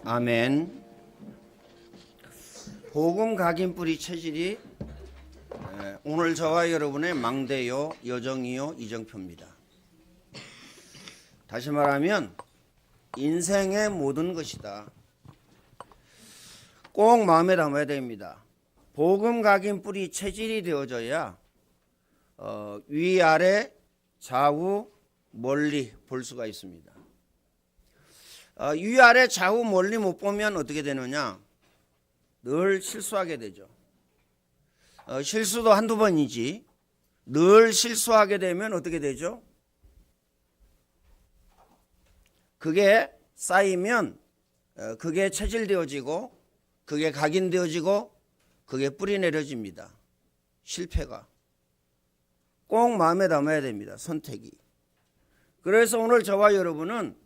아멘. 복음 각인뿌리 체질이 오늘 저와 여러분의 망대요, 여정이요, 이정표입니다. 다시 말하면 인생의 모든 것이다. 꼭 마음에 담아야 됩니다. 복음 각인뿌리 체질이 되어져야 위아래 좌우 멀리 볼 수가 있습니다. 위아래 좌우 멀리 못 보면 어떻게 되느냐? 늘 실수하게 되죠. 실수도 한두 번이지 늘 실수하게 되면 어떻게 되죠? 그게 쌓이면 그게 체질되어지고 그게 각인되어지고 그게 뿌리 내려집니다. 실패가 꼭 마음에 담아야 됩니다. 선택이. 그래서 오늘 저와 여러분은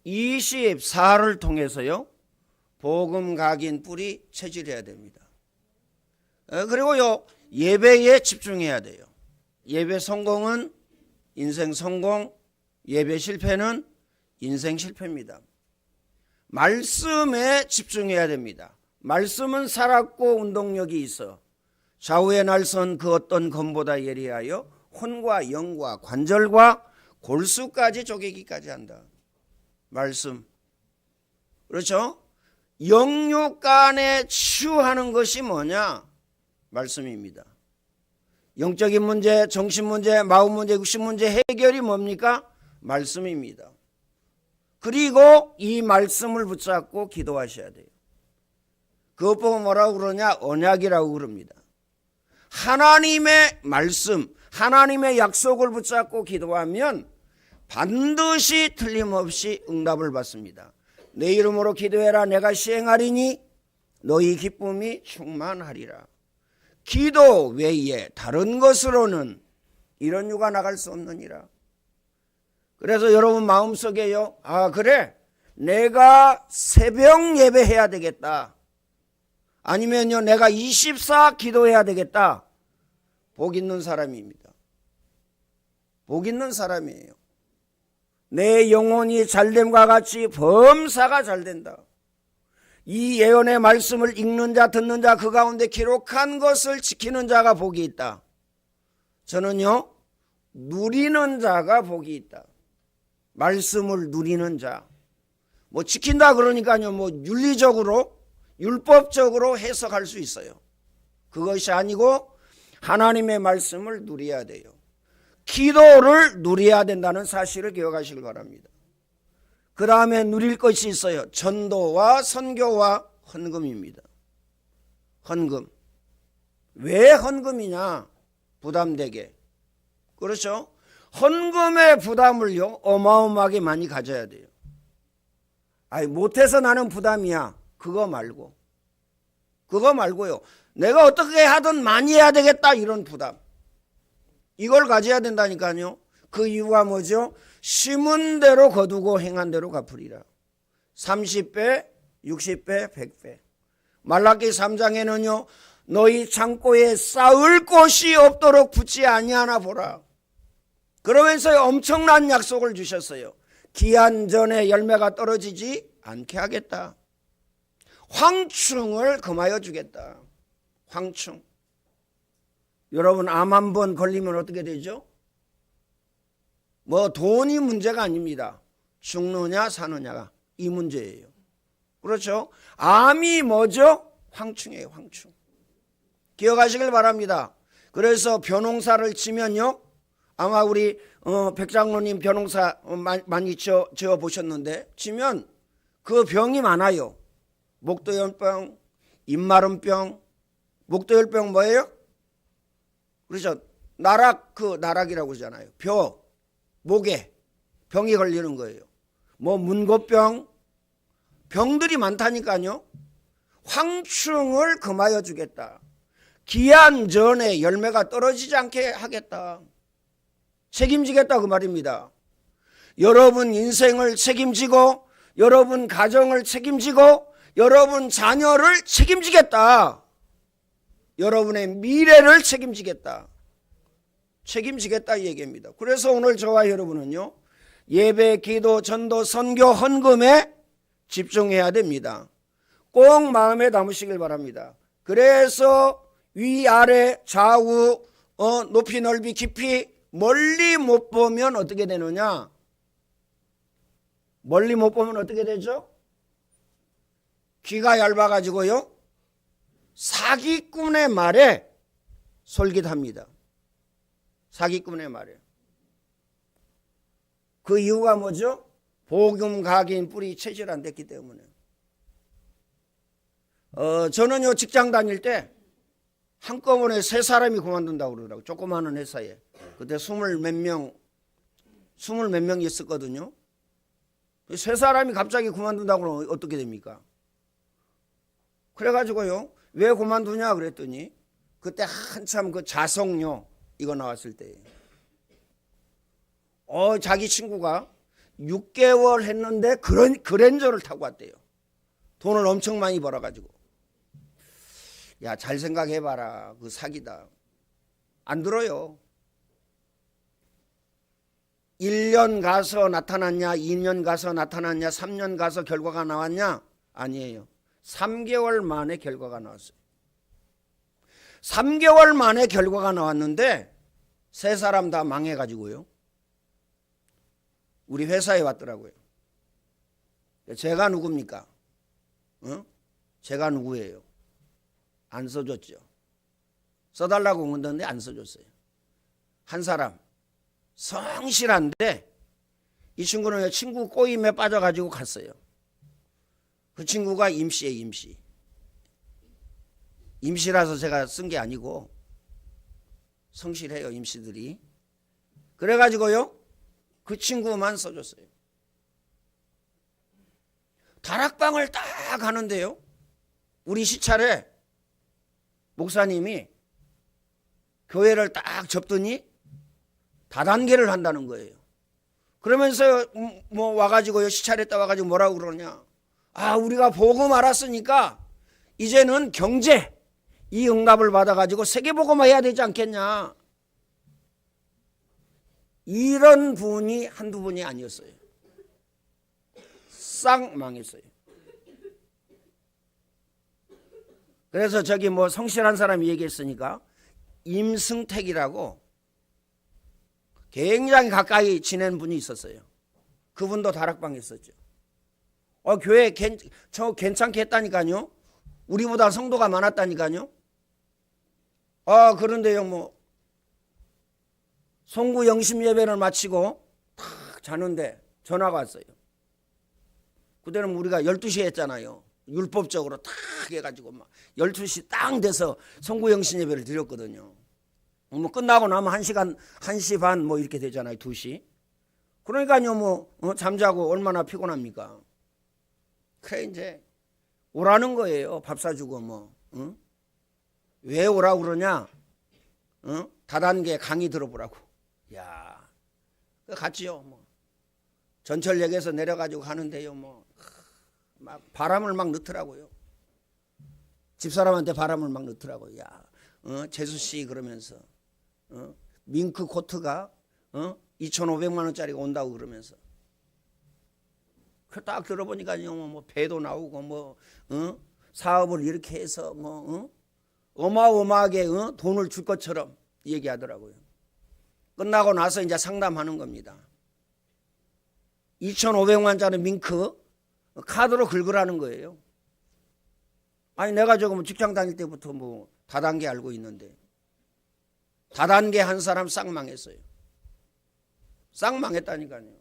24를 통해서요 복음 각인 뿌리 체질해야 됩니다. 그리고요 예배에 집중해야 돼요. 예배 성공은 인생 성공, 예배 실패는 인생 실패입니다. 말씀에 집중해야 됩니다. 말씀은 살았고 운동력이 있어 좌우의 날선 그 어떤 검보다 예리하여 혼과 영과 관절과 골수까지 쪼개기까지 한다. 말씀. 그렇죠? 영육 간에 치유하는 것이 뭐냐? 말씀입니다. 영적인 문제, 정신 문제, 마음 문제, 육신 문제 해결이 뭡니까? 말씀입니다. 그리고 이 말씀을 붙잡고 기도하셔야 돼요. 그것 보고 뭐라고 그러냐? 언약이라고 그럽니다. 하나님의 말씀, 하나님의 약속을 붙잡고 기도하면 반드시 틀림없이 응답을 받습니다. 내 이름으로 기도해라 내가 시행하리니 너희 기쁨이 충만하리라. 기도 외에 다른 것으로는 이런 유가 나갈 수 없느니라. 그래서 여러분 마음속에요, 그래 내가 새벽 예배해야 되겠다, 아니면요 내가 24 기도해야 되겠다. 복 있는 사람입니다. 복 있는 사람이에요. 내 영혼이 잘됨과 같이 범사가 잘된다. 이 예언의 말씀을 읽는 자 듣는 자 그 가운데 기록한 것을 지키는 자가 복이 있다. 저는요 누리는 자가 복이 있다. 말씀을 누리는 자. 뭐 지킨다 그러니까요 뭐 윤리적으로 율법적으로 해석할 수 있어요. 그것이 아니고 하나님의 말씀을 누려야 돼요. 기도를 누려야 된다는 사실을 기억하시길 바랍니다. 그 다음에 누릴 것이 있어요. 전도와 선교와 헌금입니다. 헌금. 왜 헌금이냐? 부담되게. 그렇죠? 헌금의 부담을요 어마어마하게 많이 가져야 돼요. 못해서 나는 부담이야. 그거 말고요 내가 어떻게 하든 많이 해야 되겠다 이런 부담, 이걸 가져야 된다니까요. 그 이유가 뭐죠? 심은 대로 거두고 행한 대로 갚으리라. 30배, 60배, 100배. 말라기 3장에는요 너희 창고에 쌓을 곳이 없도록 붙지 아니하나 보라. 그러면서 엄청난 약속을 주셨어요. 기한 전에 열매가 떨어지지 않게 하겠다. 황충을 금하여 주겠다. 황충. 여러분 암 한 번 걸리면 어떻게 되죠? 뭐 돈이 문제가 아닙니다. 죽느냐 사느냐가 이 문제예요. 그렇죠? 암이 뭐죠? 황충이에요. 황충. 기억하시길 바랍니다. 그래서 벼농사를 치면요 아마 우리 백장로님 벼농사 많이 지어 보셨는데 치면 그 병이 많아요. 목도염병, 입마름병. 목도염병 뭐예요? 그렇죠. 나락이라고 그러잖아요. 목에 병이 걸리는 거예요. 뭐 문고병, 병들이 많다니까요. 황충을 금하여 주겠다. 기한 전에 열매가 떨어지지 않게 하겠다. 책임지겠다 그 말입니다. 여러분 인생을 책임지고 여러분 가정을 책임지고 여러분 자녀를 책임지겠다. 여러분의 미래를 책임지겠다. 책임지겠다 이 얘기입니다. 그래서 오늘 저와 여러분은요 예배, 기도, 전도, 선교, 헌금에 집중해야 됩니다. 꼭 마음에 담으시길 바랍니다. 그래서 위아래 좌우 높이 넓이 깊이 멀리 못 보면 어떻게 되느냐? 멀리 못 보면 어떻게 되죠? 귀가 얇아가지고요, 사기꾼의 말에 솔깃합니다. 사기꾼의 말에. 그 이유가 뭐죠? 복음 각인 뿌리 체질 안 됐기 때문에. 저는요, 직장 다닐 때 한꺼번에 3사람이 그만둔다고 그러더라고요. 조그마한 회사에. 그때 20몇 명 있었거든요. 3사람이 갑자기 그만둔다고 그러면 어떻게 됩니까? 그래가지고요, 왜 그만두냐 그랬더니 그때 한참 그 자석료 이거 나왔을 때예요. 자기 친구가 6개월 했는데 그랜저를 타고 왔대요. 돈을 엄청 많이 벌어가지고. 야, 잘 생각해봐라. 그 사기다. 안 들어요. 1년 가서 나타났냐, 2년 가서 나타났냐, 3년 가서 결과가 나왔냐? 아니에요. 3개월 만에 결과가 나왔어요. 3개월 만에 결과가 나왔는데 3사람 다 망해가지고요, 우리 회사에 왔더라고요. 제가 누굽니까? 제가 누구예요? 안 써줬죠. 써달라고 했는데 안 써줬어요. 한 사람 성실한데 이 친구는 친구 꼬임에 빠져가지고 갔어요. 그 친구가 임시예요. 임시라서 제가 쓴 게 아니고 성실해요, 임시들이. 그래가지고요, 그 친구만 써줬어요. 다락방을 딱 가는데요, 우리 시찰에 목사님이 교회를 딱 접더니 다단계를 한다는 거예요. 그러면서 뭐 와가지고요, 시찰했다 와가지고 뭐라고 그러냐? 우리가 복음 알았으니까 이제는 경제 이 응답을 받아가지고 세계복음 해야 되지 않겠냐? 이런 분이 한두 분이 아니었어요. 싹 망했어요. 그래서 저기 뭐 성실한 사람이 얘기했으니까 임승택이라고 굉장히 가까이 지낸 분이 있었어요. 그분도 다락방에 있었죠. 교회 저 괜찮게 했다니까요. 우리보다 성도가 많았다니까요. 그런데요, 뭐 송구 영심 예배를 마치고 탁 자는데 전화가 왔어요. 그때는 우리가 12시에 했잖아요. 율법적으로 탁 해가지고 막 12시 딱 돼서 송구 영심 예배를 드렸거든요. 뭐 끝나고 나면 1시간, 1시 반 뭐 이렇게 되잖아요. 2시. 그러니까요, 뭐 잠자고 얼마나 피곤합니까? 그래 이제 오라는 거예요. 밥 사주고 뭐. 왜 오라고 그러냐? 다단계 강의 들어보라고. 야, 갔지요. 뭐 전철역에서 내려가지고 가는데요, 뭐 막 바람을 막 넣더라고요. 집사람한테 바람을 막 넣더라고요. 야, 재수 씨 그러면서 밍크 코트가 2,500만 원짜리가 온다고 그러면서. 딱 들어보니까요, 뭐 배도 나오고 뭐 사업을 이렇게 해서 뭐 어마어마하게 돈을 줄 것처럼 얘기하더라고요. 끝나고 나서 이제 상담하는 겁니다. 2,500만짜리 밍크 카드로 긁으라는 거예요. 아니 내가 저거 뭐 직장 다닐 때부터 뭐 다단계 알고 있는데 다단계 한 사람 싹 망했어요. 싹 망했다니까요.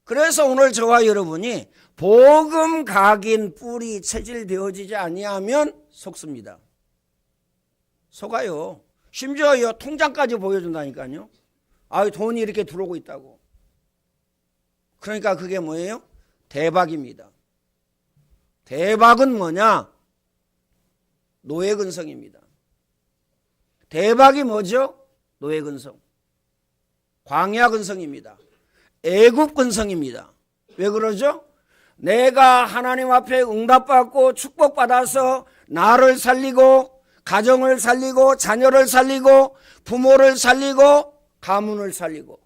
그래서 오늘 저와 여러분이 복음 각인 뿌리 체질되어지지 아니하면 속습니다. 속아요. 심지어 통장까지 보여준다니까요. 돈이 이렇게 들어오고 있다고. 그러니까 그게 뭐예요? 대박입니다. 대박은 뭐냐? 노예근성입니다. 대박이 뭐죠? 노예근성. 광야근성입니다. 애국근성입니다. 왜 그러죠? 내가 하나님 앞에 응답받고 축복받아서 나를 살리고 가정을 살리고 자녀를 살리고 부모를 살리고 가문을 살리고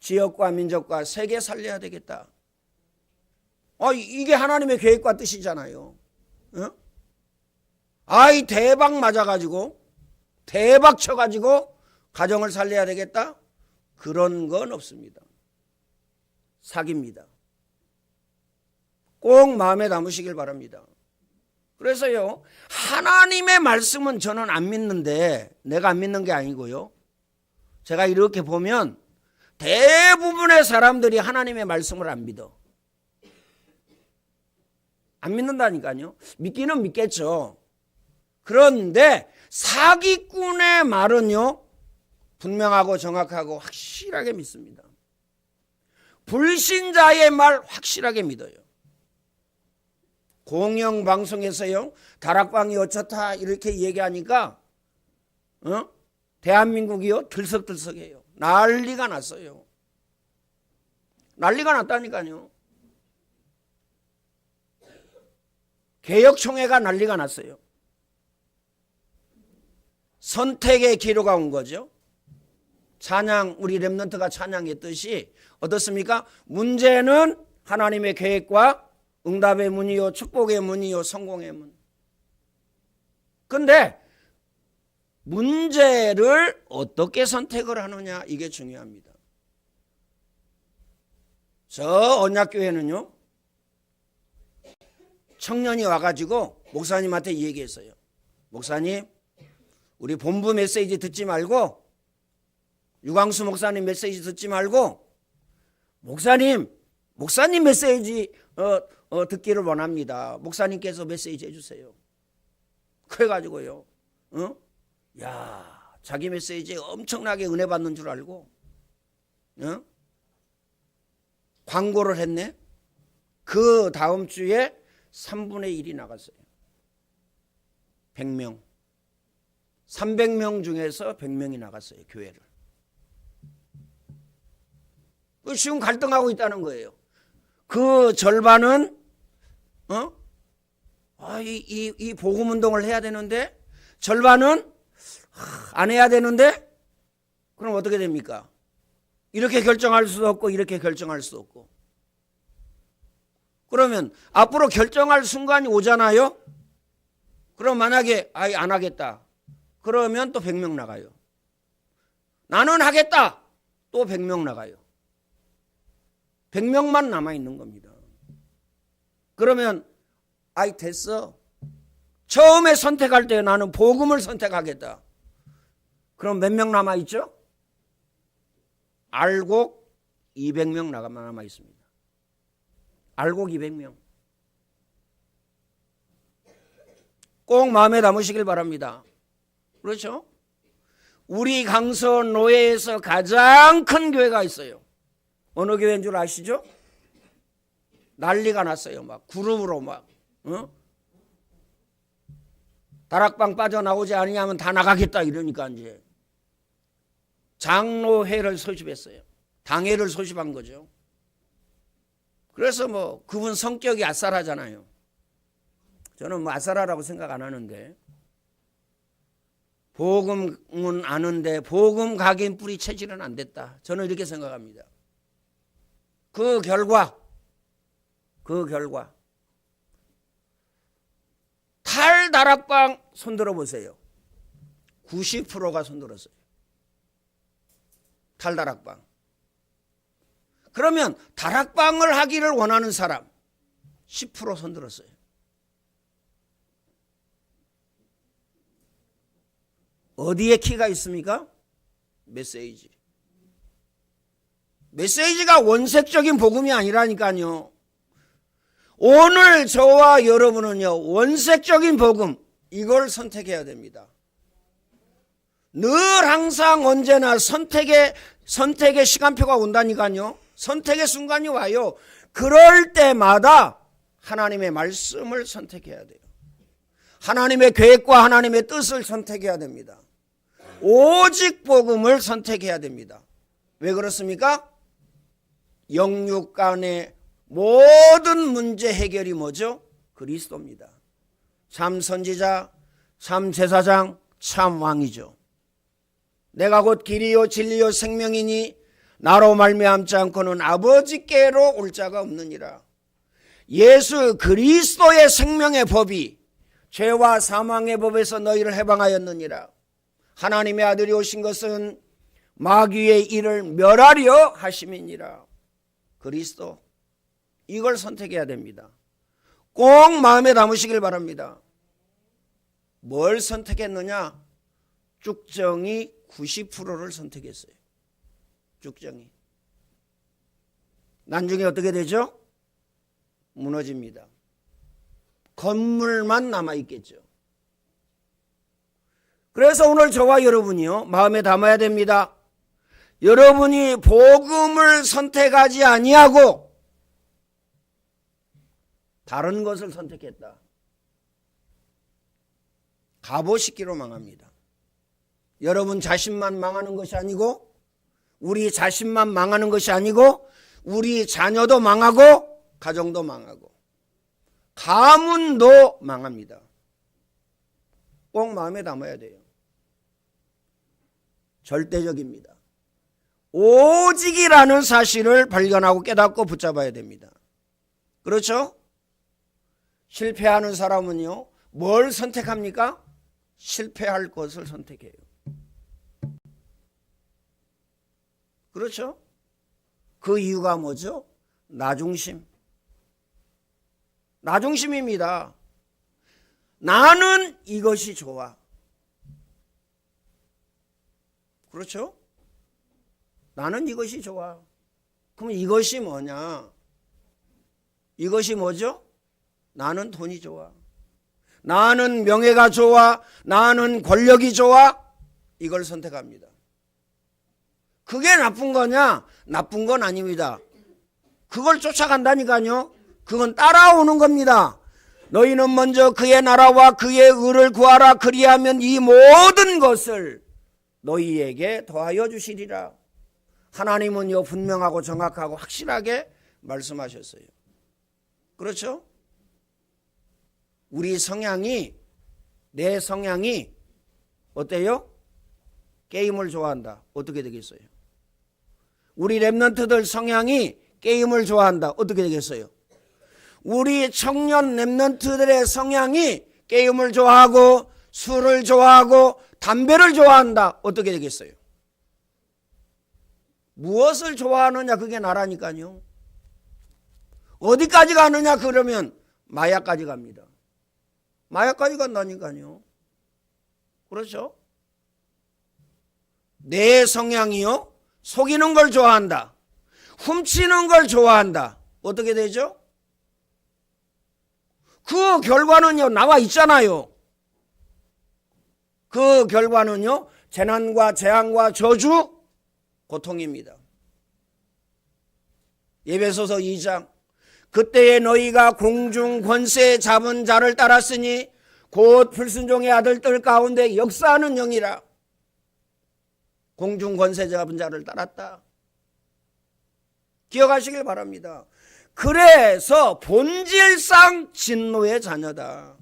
지역과 민족과 세계 살려야 되겠다. 이게 하나님의 계획과 뜻이잖아요. 아이 대박 맞아가지고 대박 쳐가지고 가정을 살려야 되겠다? 그런 건 없습니다. 사기입니다. 꼭 마음에 담으시길 바랍니다. 그래서요, 하나님의 말씀은 저는 안 믿는데, 내가 안 믿는 게 아니고요, 제가 이렇게 보면 대부분의 사람들이 하나님의 말씀을 안 믿어. 안 믿는다니까요. 믿기는 믿겠죠. 그런데 사기꾼의 말은요, 분명하고 정확하고 확실하게 믿습니다. 불신자의 말 확실하게 믿어요. 공영방송에서요, 다락방이 어쩌다 이렇게 얘기하니까 대한민국이요 들썩들썩해요. 난리가 났어요. 난리가 났다니까요. 개혁총회가 난리가 났어요. 선택의 기로가 온 거죠. 찬양, 우리 렘넌트가 찬양했듯이 어떻습니까? 문제는 하나님의 계획과 응답의 문이요, 축복의 문이요, 성공의 문. 근데 문제를 어떻게 선택을 하느냐, 이게 중요합니다. 저 언약교회는요, 청년이 와가지고 목사님한테 얘기했어요. 목사님, 우리 본부 메시지 듣지 말고, 유광수 목사님 메시지 듣지 말고, 목사님 메시지 듣기를 원합니다. 목사님께서 메시지 해주세요. 그래가지고요, 자기 메시지에 엄청나게 은혜 받는 줄 알고, 광고를 했네. 그 다음 주에 3분의 1이 나갔어요. 100명. 300명 중에서 100명이 나갔어요, 교회를. 지금 갈등하고 있다는 거예요. 그 절반은 이 복음 운동을 해야 되는데, 절반은 안 해야 되는데, 그럼 어떻게 됩니까? 이렇게 결정할 수도 없고 이렇게 결정할 수도 없고. 그러면 앞으로 결정할 순간이 오잖아요. 그럼 만약에 안 하겠다, 그러면 또 100명 나가요. 나는 하겠다, 또 100명 나가요. 100명만 남아있는 겁니다. 그러면 됐어. 처음에 선택할 때 나는 복음을 선택하겠다. 그럼 몇 명 남아있죠? 알곡 200명 남아있습니다. 알곡 200명. 꼭 마음에 담으시길 바랍니다. 그렇죠? 우리 강서 노예에서 가장 큰 교회가 있어요. 어느 교회인 줄 아시죠? 난리가 났어요. 막 그룹으로 막 다락방 빠져나오지 않으면 다 나가겠다 이러니까 이제 장로회를 소집했어요. 당회를 소집한 거죠. 그래서 그분 성격이 아싸라잖아요. 저는 아싸라라고 생각 안 하는데, 복음은 아는데 복음 각인 뿌리 체질은 안 됐다. 저는 이렇게 생각합니다. 그 결과 탈다락방 손들어 보세요. 90%가 손들었어요. 탈다락방. 그러면 다락방을 하기를 원하는 사람 10% 손들었어요. 어디에 키가 있습니까? 메시지. 메시지가 원색적인 복음이 아니라니까요. 오늘 저와 여러분은요, 원색적인 복음, 이걸 선택해야 됩니다. 늘 항상 언제나 선택의 시간표가 온다니까요. 선택의 순간이 와요. 그럴 때마다 하나님의 말씀을 선택해야 돼요. 하나님의 계획과 하나님의 뜻을 선택해야 됩니다. 오직 복음을 선택해야 됩니다. 왜 그렇습니까? 영육 간의 모든 문제 해결이 뭐죠? 그리스도입니다. 참 선지자, 참 제사장, 참 왕이죠. 내가 곧 길이요 진리요 생명이니 나로 말미암지 않고는 아버지께로 올 자가 없느니라. 예수 그리스도의 생명의 법이 죄와 사망의 법에서 너희를 해방하였느니라. 하나님의 아들이 오신 것은 마귀의 일을 멸하려 하심이니라. 그리스도, 이걸 선택해야 됩니다. 꼭 마음에 담으시길 바랍니다. 뭘 선택했느냐? 쭉정이 90%를 선택했어요. 쭉정이. 나중에 어떻게 되죠? 무너집니다. 건물만 남아있겠죠. 그래서 오늘 저와 여러분이요, 마음에 담아야 됩니다. 여러분이 복음을 선택하지 아니하고 다른 것을 선택했다. 가보시기로 망합니다. 여러분 자신만 망하는 것이 아니고, 우리 자신만 망하는 것이 아니고, 우리 자녀도 망하고 가정도 망하고 가문도 망합니다. 꼭 마음에 담아야 돼요. 절대적입니다. 오직이라는 사실을 발견하고 깨닫고 붙잡아야 됩니다. 그렇죠? 실패하는 사람은요, 뭘 선택합니까? 실패할 것을 선택해요. 그렇죠? 그 이유가 뭐죠? 나중심. 나중심입니다. 나는 이것이 좋아. 그렇죠? 나는 이것이 좋아. 그럼 이것이 뭐냐? 이것이 뭐죠? 나는 돈이 좋아. 나는 명예가 좋아. 나는 권력이 좋아. 이걸 선택합니다. 그게 나쁜 거냐? 나쁜 건 아닙니다. 그걸 쫓아간다니까요. 그건 따라오는 겁니다. 너희는 먼저 그의 나라와 그의 의를 구하라. 그리하면 이 모든 것을 너희에게 더하여 주시리라. 하나님은요, 분명하고 정확하고 확실하게 말씀하셨어요. 그렇죠? 우리 성향이, 내 성향이 어때요? 게임을 좋아한다. 어떻게 되겠어요? 우리 랩런트들 성향이 게임을 좋아한다. 어떻게 되겠어요? 우리 청년 랩런트들의 성향이 게임을 좋아하고 술을 좋아하고 담배를 좋아한다. 어떻게 되겠어요? 무엇을 좋아하느냐, 그게 나라니까요. 어디까지 가느냐 그러면 마약까지 갑니다. 마약까지 간다니까요. 그렇죠? 내 성향이요, 속이는 걸 좋아한다. 훔치는 걸 좋아한다. 어떻게 되죠? 그 결과는요, 나와 있잖아요. 그 결과는요, 재난과 재앙과 저주, 고통입니다. 에베소서 2장, 그때에 너희가 공중 권세 잡은 자를 따랐으니 곧 불순종의 아들들 가운데 역사하는 영이라. 공중 권세 잡은 자를 따랐다. 기억하시길 바랍니다. 그래서 본질상 진노의 자녀다.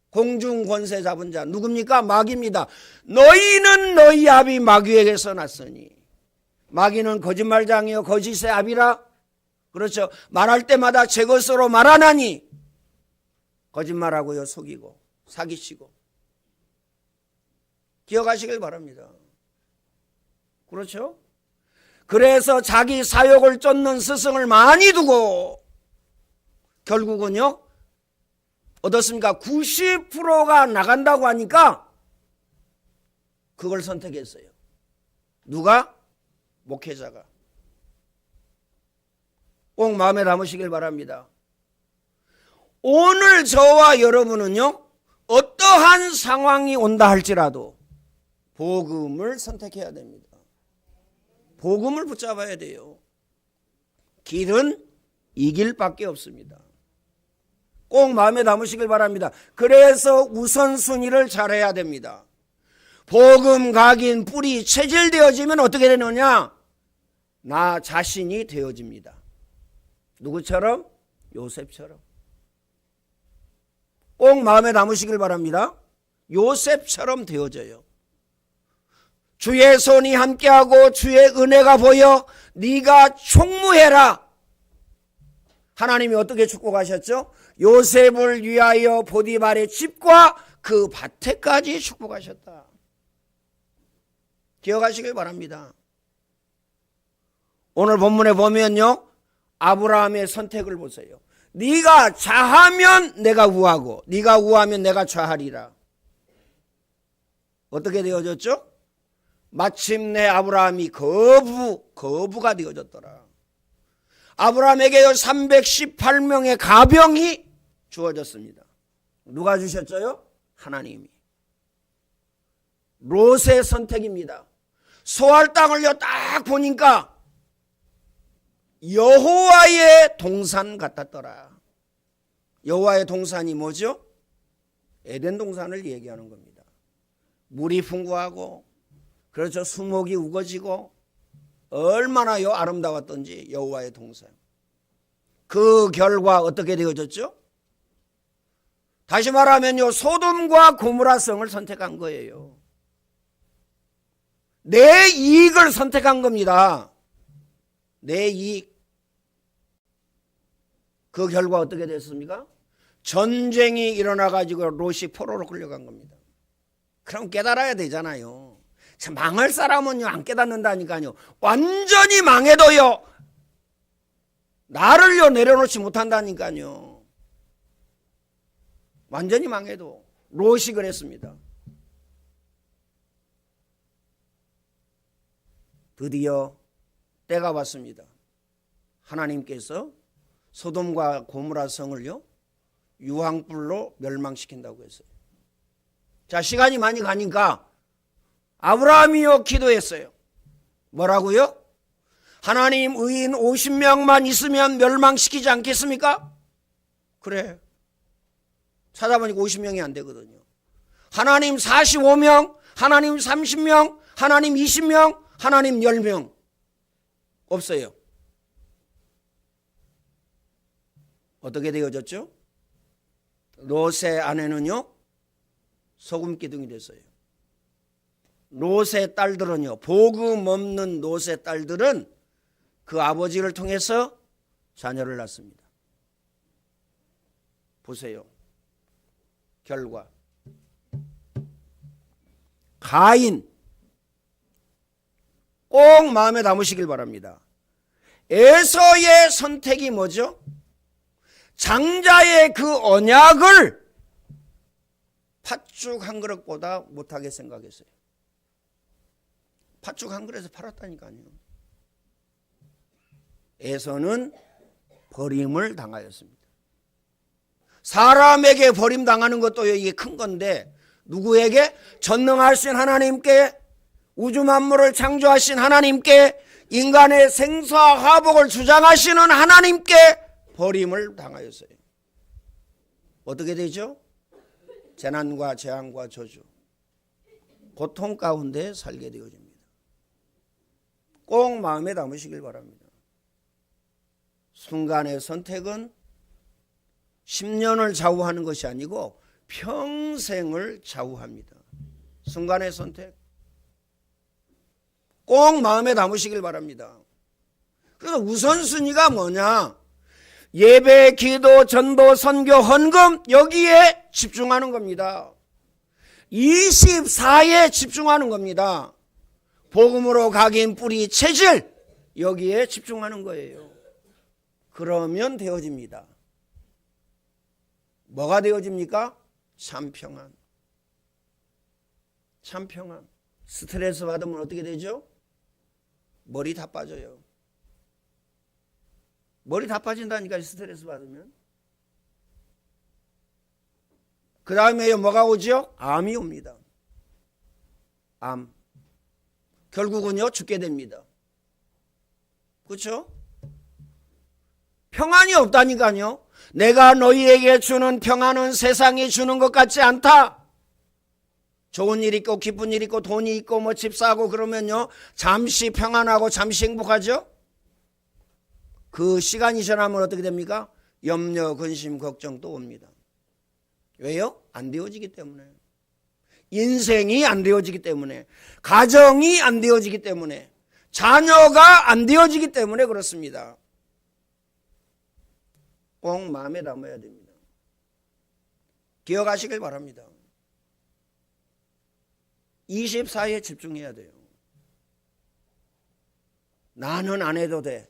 공중 권세 잡은 자 누굽니까? 마귀입니다. 너희는 너희 아비 마귀에게서 났으니. 마귀는 거짓말장이요 거짓의 아비라. 그렇죠. 말할 때마다 제 것으로 말하나니 거짓말하고요, 속이고 사기치고. 기억하시길 바랍니다. 그렇죠? 그래서 자기 사욕을 쫓는 스승을 많이 두고 결국은요, 어떻습니까? 90%가 나간다고 하니까 그걸 선택했어요. 누가? 목회자가. 꼭 마음에 담으시길 바랍니다. 오늘 저와 여러분은요, 어떠한 상황이 온다 할지라도 복음을 선택해야 됩니다. 복음을 붙잡아야 돼요. 길은 이 길밖에 없습니다. 꼭 마음에 담으시길 바랍니다. 그래서 우선순위를 잘해야 됩니다. 복음 각인 뿌리 체질되어지면 어떻게 되느냐? 나 자신이 되어집니다. 누구처럼? 요셉처럼. 꼭 마음에 담으시길 바랍니다. 요셉처럼 되어져요. 주의 손이 함께하고 주의 은혜가 보여 네가 총무해라. 하나님이 어떻게 축복하셨죠? 요셉을 위하여 보디발의 집과 그 밭에까지 축복하셨다. 기억하시길 바랍니다. 오늘 본문에 보면요, 아브라함의 선택을 보세요. 네가 좌하면 내가 우하고 네가 우하면 내가 좌하리라. 어떻게 되어졌죠? 마침내 아브라함이 거부가 되어졌더라. 아브라함에게 318명의 가병이 주어졌습니다. 누가 주셨어요? 하나님이. 롯의 선택입니다. 소할 땅을요 딱 보니까 여호와의 동산 같았더라. 여호와의 동산이 뭐죠? 에덴 동산을 얘기하는 겁니다. 물이 풍부하고, 그렇죠, 수목이 우거지고 얼마나요 아름다웠던지 여호와의 동산. 그 결과 어떻게 되어졌죠? 다시 말하면요, 소돔과 고모라 성을 선택한 거예요. 내 이익을 선택한 겁니다. 내 이익. 그 결과 어떻게 됐습니까? 전쟁이 일어나가지고 롯이 포로로 끌려간 겁니다. 그럼 깨달아야 되잖아요. 망할 사람은요 안 깨닫는다니까요. 완전히 망해도요 나를요 내려놓지 못한다니까요. 완전히 망해도. 롯이 그랬습니다. 드디어 때가 왔습니다. 하나님께서 소돔과 고모라 성을요 유황불로 멸망시킨다고 했어요. 자, 시간이 많이 가니까 아브라함이요 기도했어요. 뭐라고요? 하나님, 의인 50명만 있으면 멸망시키지 않겠습니까? 그래. 찾아보니까 50명이 안 되거든요. 하나님 45명, 하나님 30명, 하나님 20명, 하나님 10명 없어요. 어떻게 되어졌죠? 롯의 아내는요 소금 기둥이 됐어요. 롯의 딸들은요, 복음 없는 롯의 딸들은 그 아버지를 통해서 자녀를 낳습니다. 보세요. 결과. 가인. 꼭 마음에 담으시길 바랍니다. 에서의 선택이 뭐죠? 장자의 그 언약을 팥죽 한 그릇보다 못하게 생각했어요. 팥죽 한 그릇에서 팔았다니까요. 에서는 버림을 당하였습니다. 사람에게 버림당하는 것도 이게 큰 건데, 누구에게? 전능하신 하나님께, 우주 만물을 창조하신 하나님께, 인간의 생사화복을 주장하시는 하나님께 버림을 당하였어요. 어떻게 되죠? 재난과 재앙과 저주, 고통 가운데 살게 되어집니다. 꼭 마음에 담으시길 바랍니다. 순간의 선택은 10년을 좌우하는 것이 아니고 평생을 좌우합니다. 순간의 선택 꼭 마음에 담으시길 바랍니다. 그래서 우선순위가 뭐냐? 예배, 기도, 전도, 선교, 헌금, 여기에 집중하는 겁니다. 24에 집중하는 겁니다. 복음으로 각인, 뿌리, 체질, 여기에 집중하는 거예요. 그러면 되어집니다. 뭐가 되어집니까? 참 평안. 참 평안. 스트레스 받으면 어떻게 되죠? 머리 다 빠져요. 머리 다 빠진다니까, 스트레스 받으면. 그 다음에 뭐가 오죠? 암이 옵니다. 암. 결국은요 죽게 됩니다. 그렇죠? 평안이 없다니까요. 내가 너희에게 주는 평안은 세상이 주는 것 같지 않다. 좋은 일 있고 기쁜 일 있고 돈이 있고 뭐 집 사고 그러면요 잠시 평안하고 잠시 행복하죠. 그 시간이 지나면 어떻게 됩니까? 염려, 근심, 걱정 또 옵니다. 왜요? 안 되어지기 때문에. 인생이 안 되어지기 때문에, 가정이 안 되어지기 때문에, 자녀가 안 되어지기 때문에 그렇습니다. 꼭 마음에 담아야 됩니다. 기억하시길 바랍니다. 24에 집중해야 돼요. 나는 안 해도 돼.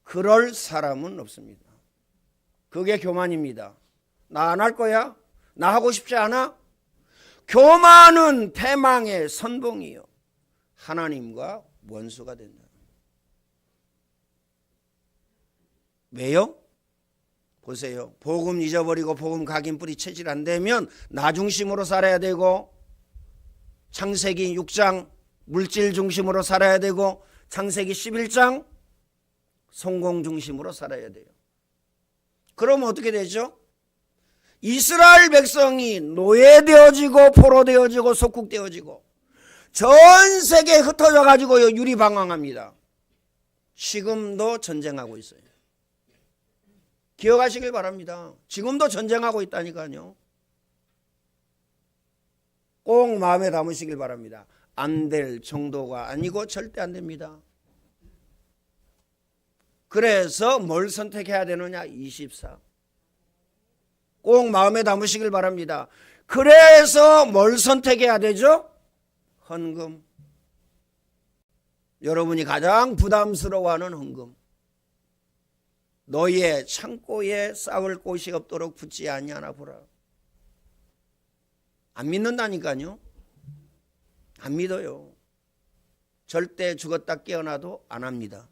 그럴 사람은 없습니다. 그게 교만입니다. 나 안 할 거야? 나 하고 싶지 않아? 교만은 패망의 선봉이요, 하나님과 원수가 된다. 왜요? 보세요. 복음 잊어버리고 복음 각인뿌리 체질 안 되면 나 중심으로 살아야 되고, 창세기 6장 물질 중심으로 살아야 되고, 창세기 11장 성공 중심으로 살아야 돼요. 그럼 어떻게 되죠? 이스라엘 백성이 노예되어지고 포로되어지고 속국되어지고 전 세계에 흩어져 가지고 유리방황합니다. 지금도 전쟁하고 있어요. 기억하시길 바랍니다. 지금도 전쟁하고 있다니까요. 꼭 마음에 담으시길 바랍니다. 안 될 정도가 아니고 절대 안 됩니다. 그래서 뭘 선택해야 되느냐? 24. 꼭 마음에 담으시길 바랍니다. 그래서 뭘 선택해야 되죠? 헌금. 여러분이 가장 부담스러워하는 헌금. 너희의 창고에 쌓을 곳이 없도록 붙지 아니하나 보라. 안 믿는다니까요. 안 믿어요. 절대 죽었다 깨어나도 안 합니다.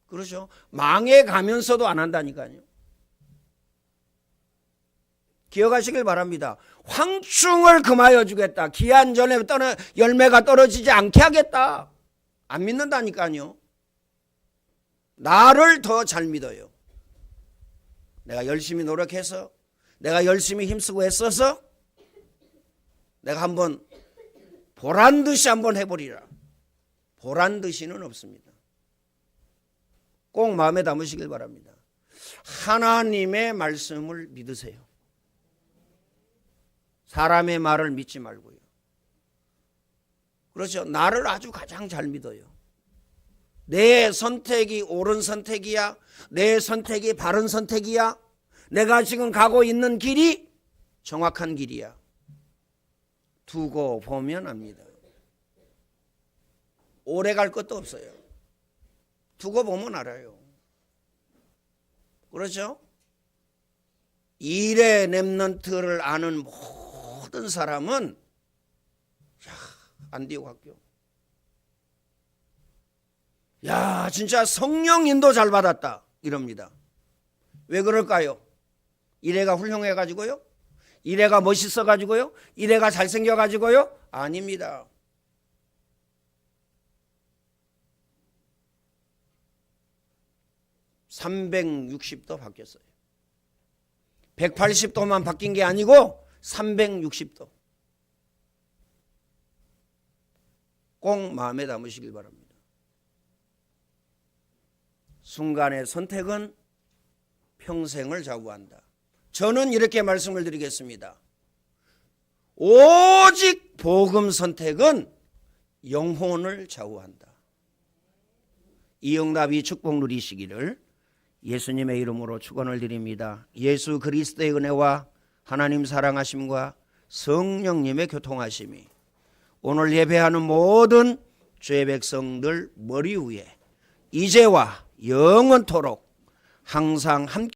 그렇죠? 망해 가면서도 안 한다니까요. 기억하시길 바랍니다. 황충을 금하여 주겠다. 기한 전에 열매가 떨어지지 않게 하겠다. 안 믿는다니까요. 나를 더 잘 믿어요. 내가 열심히 노력해서, 내가 열심히 힘쓰고 애써서 내가 한번 보란 듯이 한번 해보리라. 보란 듯이는 없습니다. 꼭 마음에 담으시길 바랍니다. 하나님의 말씀을 믿으세요. 사람의 말을 믿지 말고요. 그렇죠. 나를 아주 가장 잘 믿어요. 내 선택이 옳은 선택이야? 내 선택이 바른 선택이야? 내가 지금 가고 있는 길이 정확한 길이야? 두고 보면 압니다. 오래 갈 것도 없어요. 두고 보면 알아요. 그렇죠? 일의 랩런트를 아는 모든 사람은 안디옥 학교. 야, 진짜 성령 인도 잘 받았다 이럽니다. 왜 그럴까요? 이래가 훌륭해 가지고요? 이래가 멋있어 가지고요? 이래가 잘생겨 가지고요? 아닙니다. (360도) 바뀌었어요. 180도만 바뀐 게 아니고 360도. 꼭 마음에 담으시길 바랍니다. 순간의 선택은 평생을 좌우한다. 저는 이렇게 말씀을 드리겠습니다. 오직 복음 선택은 영혼을 좌우한다. 이 응답이 축복 누리시기를 예수님의 이름으로 축원을 드립니다. 예수 그리스도의 은혜와 하나님 사랑하심과 성령님의 교통하심이 오늘 예배하는 모든 주의 백성들 머리 위에 이제와 영원토록 항상 함께